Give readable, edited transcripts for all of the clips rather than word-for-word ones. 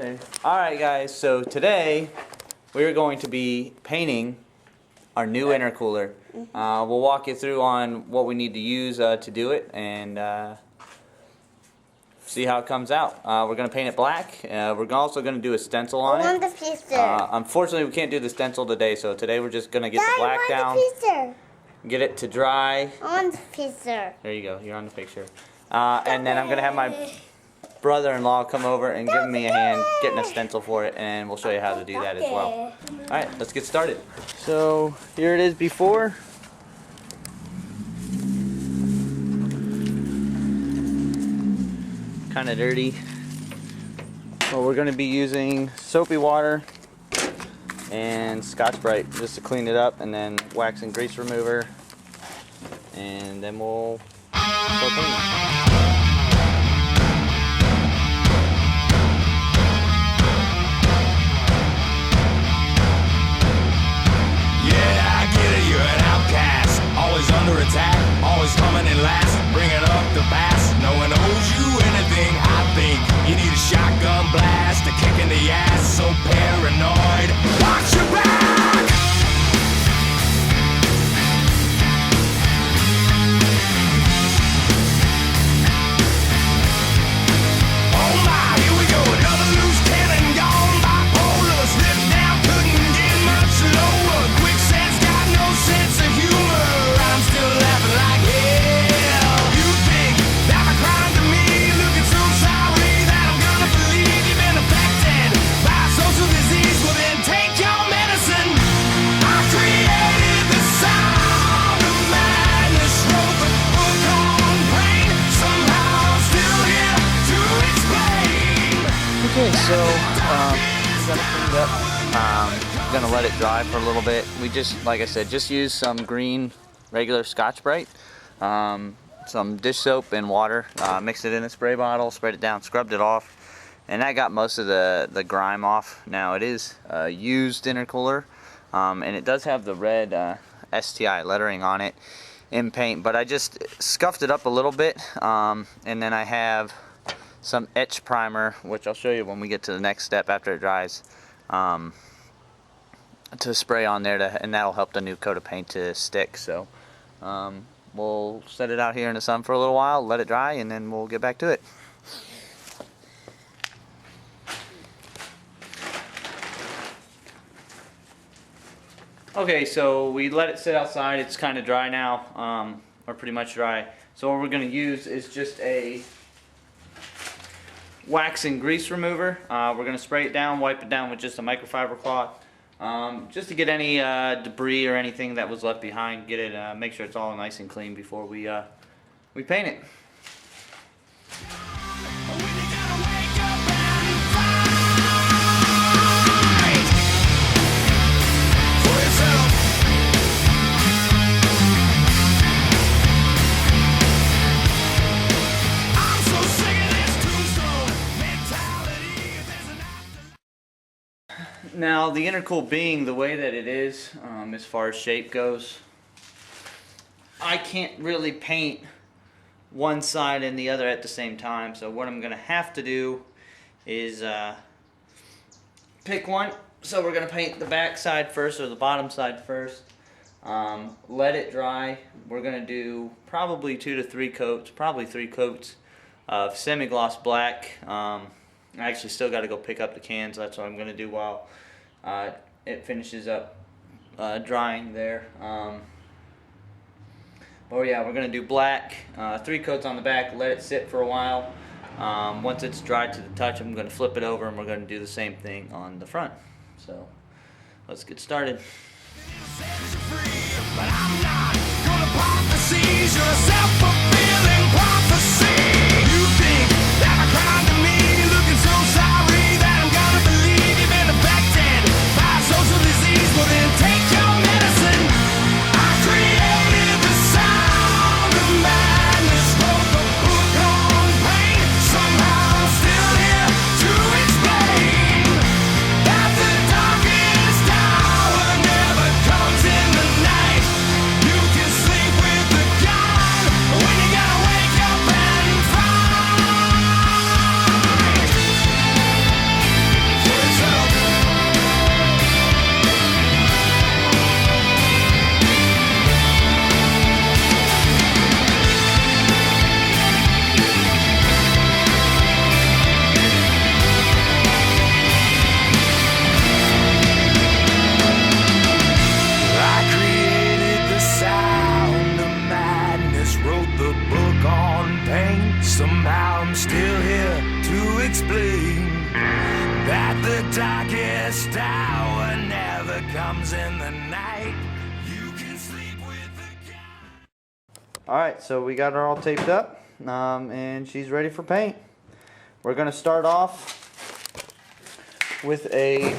Alright guys, so today we're going to be painting our new intercooler. We'll walk you through on what we need to use to do it and see how it comes out. We're going to paint it black. We're also going to do a stencil on it. Unfortunately we can't do the stencil today, so today we're just going to get the black down, get it to dry. On the picture. There you go, you're on the picture. And then I'm going to have my brother-in-law come over and give me a hand getting a stencil for it, and we'll show you how to do that as well. Alright, let's get started. So here it is before. Kind of dirty. Well, we're going to be using soapy water and Scotch-Brite just to clean it up, and then wax and grease remover, and then we'll start painting. Always under attack, always coming in last, bringing up the past. No one owes you anything, I think. You need a shotgun blast, a kick in the ass, so paranoid. Watch your back! Oh my, here we go, another loose cannon gone bipolar. Slipped down, couldn't get much lower. Quicksand's got no sense of humor. Okay, so gonna clean it up. Gonna let it dry for a little bit. We just, like I said, just use some green regular Scotch-Brite, some dish soap and water, mixed it in a spray bottle, sprayed it down, scrubbed it off, and that got most of the grime off. Now it is a used intercooler, and it does have the red STI lettering on it in paint, but I just scuffed it up a little bit, and then I have some etch primer, which I'll show you when we get to the next step after it dries, to spray on there, and that'll help the new coat of paint to stick. So we'll set it out here in the sun for a little while, let it dry, and then we'll get back to it. Okay, so we let it sit outside. It's kind of dry now, or pretty much dry. So what we're going to use is just a wax and grease remover. We're going to spray it down, wipe it down with just a microfiber cloth, just to get any debris or anything that was left behind. Get it, make sure it's all nice and clean before we paint it. Now, the intercool being the way that it is, as far as shape goes, I can't really paint one side and the other at the same time. So what I'm going to have to do is pick one. So we're going to paint the back side first, or the bottom side first. Let it dry. We're going to do probably 2 to 3 coats, probably 3 coats of semi-gloss black. I actually still got to go pick up the cans. That's what I'm going to do while it finishes up drying there. Oh yeah, we're going to do black, 3 coats on the back, let it sit for a while. Once it's dried to the touch, I'm going to flip it over, and we're going to do the same thing on the front. So let's get started. You can sleep with the gun. still here to explain that the darkest hour never comes in the night. You can sleep with the God. Alright, so we got her all taped up, and she's ready for paint. We're going to start off with a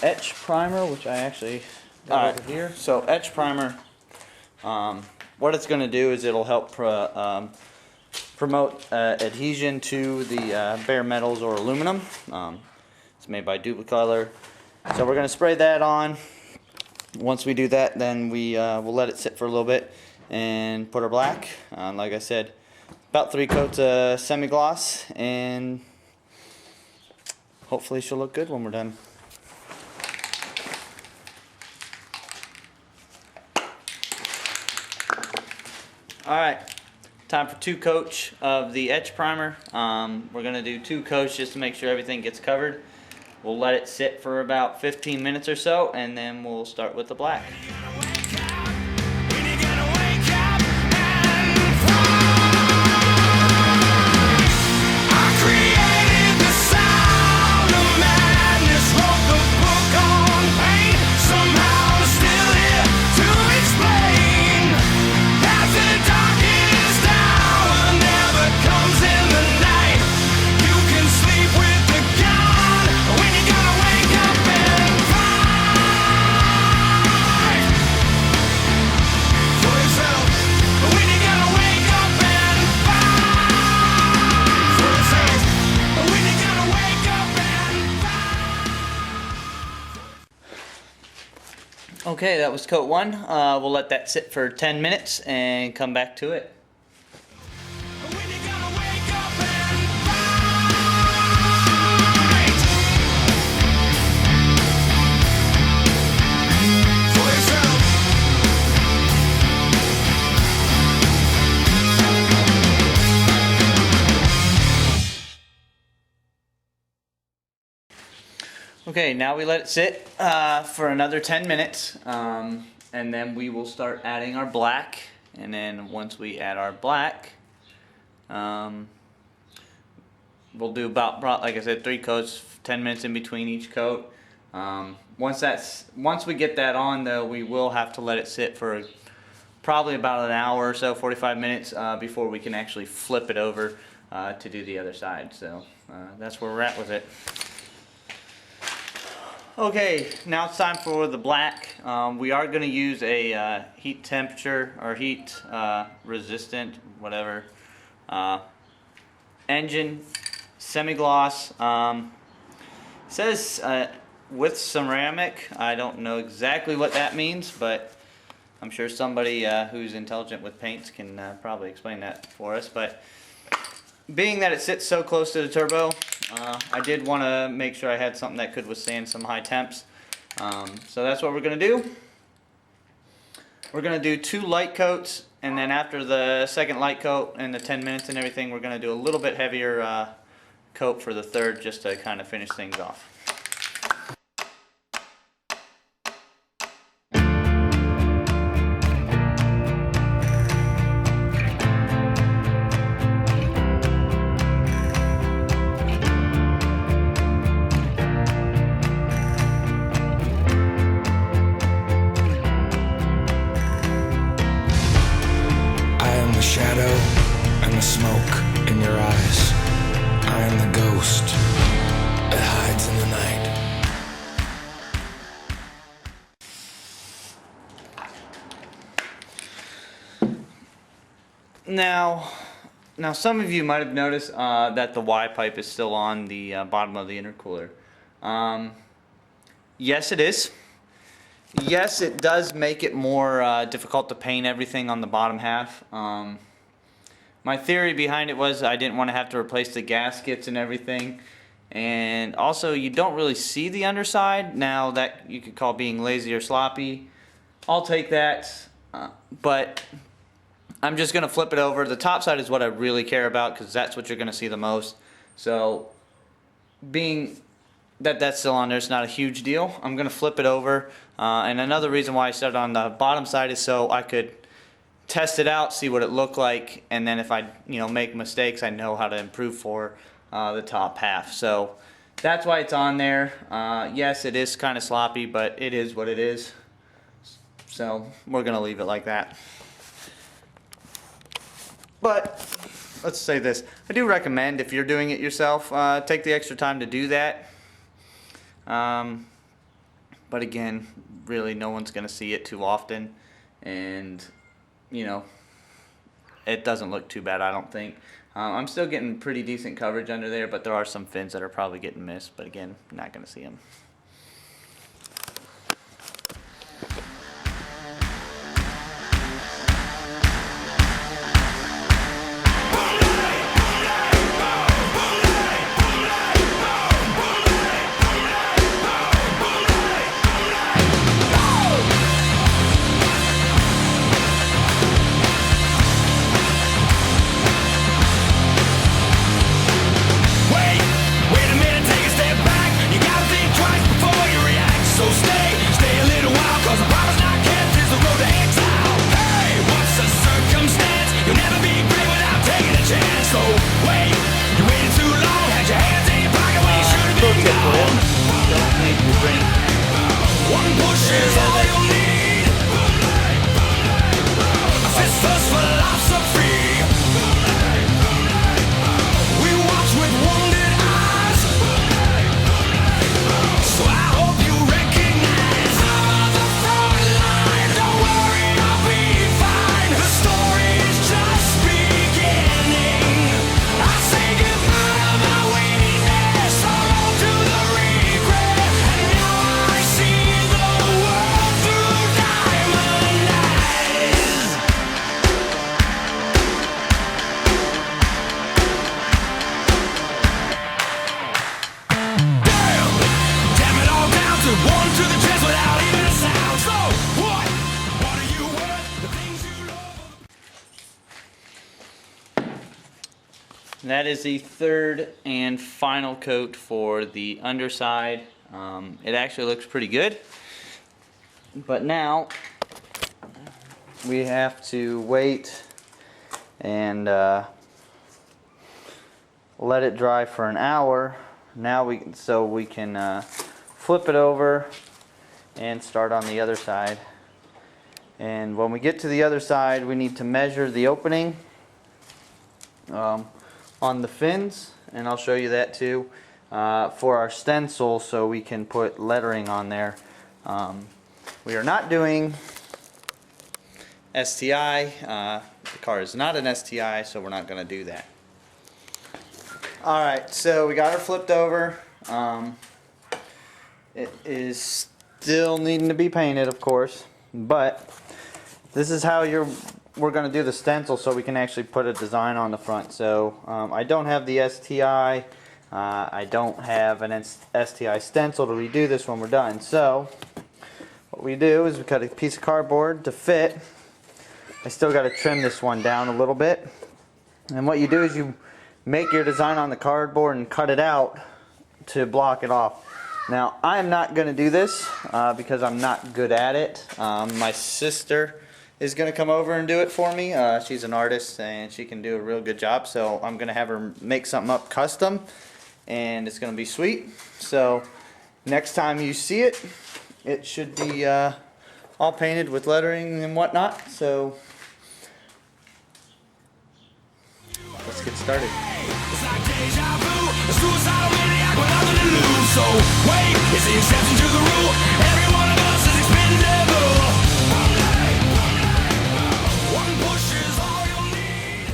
etch primer, which I actually got over here. So etch primer, what it's going to do is it'll help promote adhesion to the bare metals or aluminum. It's made by Duplicolor. So we're going to spray that on. Once we do that, then we'll let it sit for a little bit and put our black. Like I said, about 3 coats of semi-gloss, and hopefully she'll look good when we're done. Alright, time for 2 coats of the etch primer. We're going to do 2 coats just to make sure everything gets covered. We'll let it sit for about 15 minutes or so, and then we'll start with the black. Okay, that was coat 1. We'll let that sit for 10 minutes and come back to it. Okay, now we let it sit for another 10 minutes, and then we will start adding our black. And then once we add our black, we'll do about, like I said, 3 coats, 10 minutes in between each coat. Once we get that on, though, we will have to let it sit for probably about an hour or so, 45 minutes, before we can actually flip it over to do the other side. So that's where we're at with it. Okay, now it's time for the black. We are going to use a heat temperature or heat resistant, whatever, engine semi-gloss. Says with ceramic. I don't know exactly what that means, but I'm sure somebody who's intelligent with paints can probably explain that for us. But being that it sits so close to the turbo, I did want to make sure I had something that could withstand some high temps. So that's what we're going to do. We're going to do 2 light coats, and then after the second light coat and the 10 minutes and everything, we're going to do a little bit heavier coat for the third, just to kind of finish things off. Shadow and the smoke in your eyes. I am the ghost that hides in the night. Now some of you might have noticed that the Y pipe is still on the bottom of the intercooler. Yes, it is. Yes, it does make it more difficult to paint everything on the bottom half. My theory behind it was I didn't want to have to replace the gaskets and everything. And also, you don't really see the underside. Now, that you could call being lazy or sloppy. I'll take that. But I'm just going to flip it over. The top side is what I really care about, because that's what you're going to see the most. So, being that's still on there, it's not a huge deal. I'm going to flip it over. And another reason why I set it on the bottom side is so I could test it out, see what it looked like, and then if I make mistakes, I know how to improve for the top half. So that's why it's on there. Yes, it is kind of sloppy, but it is what it is. So we're gonna leave it like that. But let's say this, I do recommend, if you're doing it yourself, take the extra time to do that. But again, really no one's gonna see it too often, and it doesn't look too bad, I don't think. I'm still getting pretty decent coverage under there, but there are some fins that are probably getting missed, but again, not gonna see them. That is the third and final coat for the underside. It actually looks pretty good, but now we have to wait and let it dry for an hour. Now we can flip it over and start on the other side. And when we get to the other side, we need to measure the opening on the fins, and I'll show you that too, for our stencil, so we can put lettering on there. We are not doing STI. The car is not an STI, so we're not going to do that. Alright, so we got her flipped over. It is still needing to be painted, of course, but this is how we're going to do the stencil, so we can actually put a design on the front. So I don't have the STI. I don't have an STI stencil to redo this when we're done. So what we do is we cut a piece of cardboard to fit. I still got to trim this one down a little bit. And what you do is you make your design on the cardboard and cut it out to block it off. Now I'm not going to do this because I'm not good at it. My sister is going to come over and do it for me. She's an artist and she can do a real good job, so I'm going to have her make something up custom, and it's going to be sweet. So next time you see it, it should be all painted with lettering and whatnot. So let's get started. It's like deja vu, a suicidal maniac with nothing to lose. So wait, it's the exception to the rule. Every one of us is expendable. One push is all you'll need.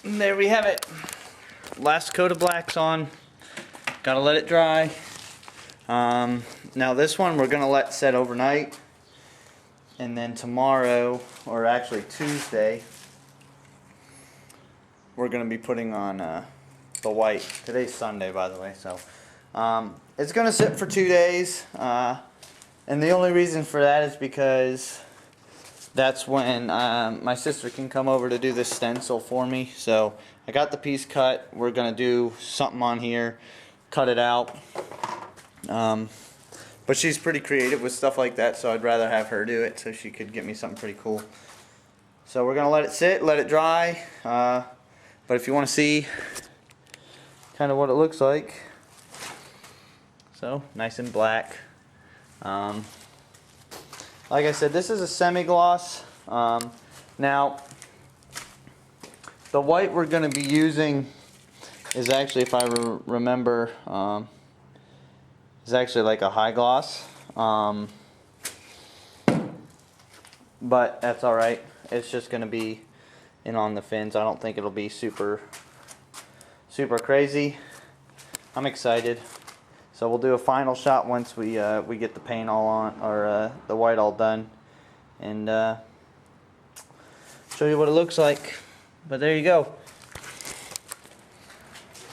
And there we have it. Last coat of black's on. Gotta let it dry. Now this one we're gonna let set overnight, and then tomorrow, or actually Tuesday, we're going to be putting on the white. Today's Sunday, by the way, so it's going to sit for 2 days, and the only reason for that is because that's when my sister can come over to do this stencil for me. So I got the piece cut. We're going to do something on here, cut it out, but she's pretty creative with stuff like that, so I'd rather have her do it so she could get me something pretty cool. So we're gonna let it sit, let it dry. But if you want to see kind of what it looks like, so nice and black. Like I said, this is a semi-gloss. Now, the white we're going to be using is actually, if I remember, is actually like a high gloss. But that's alright. It's just going to be in on the fins. I don't think it'll be super crazy. I'm excited. So we'll do a final shot once we get the paint all on, or the white all done, and show you what it looks like. But there you go.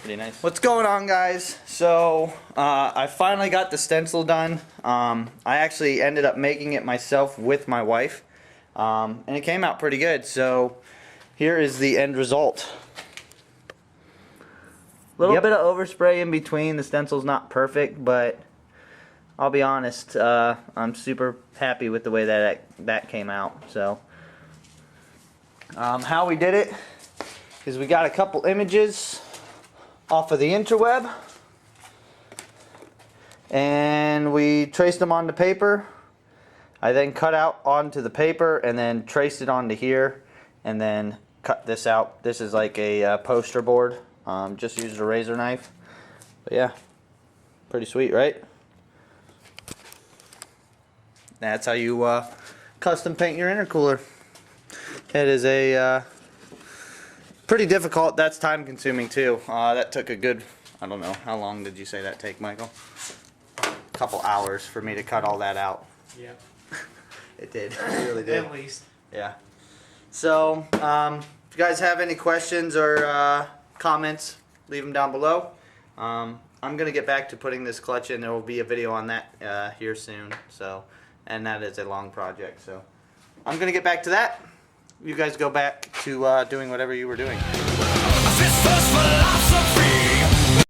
Pretty nice. What's going on, guys? So I finally got the stencil done. I actually ended up making it myself with my wife, and it came out pretty good. So here is the end result. Little bit of overspray in between. The stencil's not perfect, but I'll be honest, I'm super happy with the way that came out. So how we did it is we got a couple images off of the interweb, and we traced them onto paper. I then cut out onto the paper and then traced it onto here, and then cut this out. This is like a poster board. Just used a razor knife. But yeah, pretty sweet, right? That's how you custom paint your intercooler. It is a pretty difficult. That's time consuming too. That took a good, I don't know, how long did you say that take, Michael? A couple hours for me to cut all that out. Yeah. It did. It really did. At least. Yeah. So, if you guys have any questions or comments, leave them down below. I'm gonna get back to putting this clutch in. There will be a video on that here soon. So, and that is a long project. So, I'm gonna get back to that. You guys go back to doing whatever you were doing.